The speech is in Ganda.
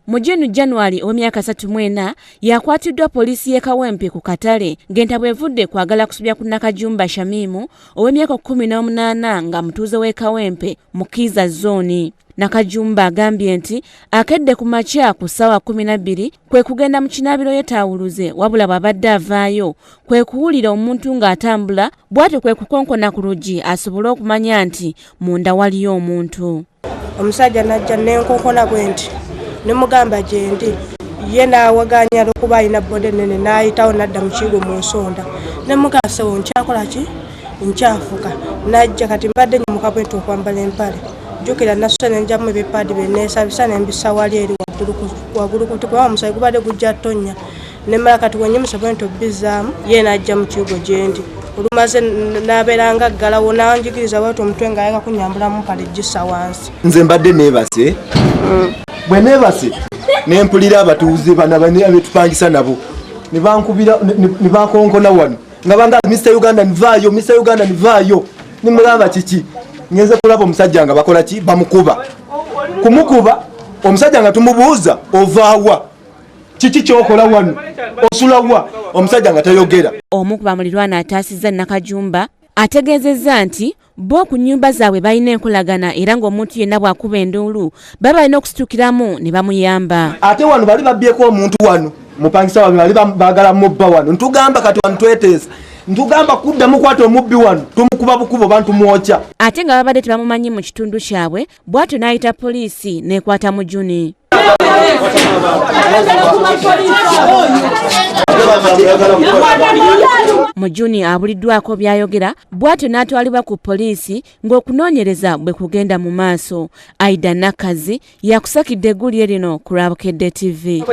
Mu January omyaka 34 yakwatiddwa poliisi y'e Kawempe ku Katale ng'entabwe evudde kwagala kusubya ku Nakajumba Shamimu ow'emyaka 18 nga mutuuze w'e Kawempe mu Kiza Zone. Nakajumba agambye nti akedde ku makya ku ssaawa 12 kwe kugenda mu kinaabiro yetaawuluze wabula bw'abadde avaayo kwe kuwulira omuntu ng'atambula bw'atyo kwe kukonkona ku luggi asobole okumanya nti munda waliyo omuntu. Omusajja najja n'enkonkona bwe nti ne mugamba gye ndi ye n'awaganya okuba alina bbode ennene n'ayitawo n'adda mu kiigo mu nsonda ne mugasewo nkyakola ki nkyafuka najja kati mbadde nyimuka bwe nti okwambala empale jukira nasso nenjamu ebipaadi beneesabisa nembisa wali eri waggulu ku kuba omusayi gubadde gujja ttonya nemala kati wenyimusa bwe nti obbizaamu ye n'ajja mu kiigo gye ndi olumaze n'abeeranga aggalawo n'anjigiriza bwati omutwe ng'ayaka kunyambulamu mpale gissa wansi. Nze mbadde neebase bwe neebase nempulira abatuuze bano abetupangisa nabo ne bankubira ne bankonkona wano nga banga Mr. Uganda nvaayo Mr. Uganda nvaayo nimulaba kiki ngenze kulaba omusajja nga bakola ki bamukuba kumukuba omusajja nga tumubuuza ovaawa kiki kyokola wano osulawa omusajja nga tayogera. Omu ku bamulirwana ataasizza Nakajumba ategeezezza nti bo ku nnyumba zaabwe balina enkolagana era ng'omuntu yenna bw'akuba enduulu baba balina okusitukiramu ne bamuyamba. Ate wano bali babbyeko omuntu wano mupangisa wano bali baagala mubba wano ntugamba kati wano tweteesa ntugamba kuddamu kwata omubbi wano tumukuba bukubo bantu mwokya. Ate nga babadde tebamumanyi mu kitundu kyabwe bw'atyo n'ayita poliisi n'ekwata mu Juni. Mu Juni abuliddwako byayogera bw'atyo n'atwalibwa ku poliisi ng'okunoonyereza bwe kugenda mu maaso. Aida Nakazi yakusakidde eggulire lino ku Lwabukedde TV.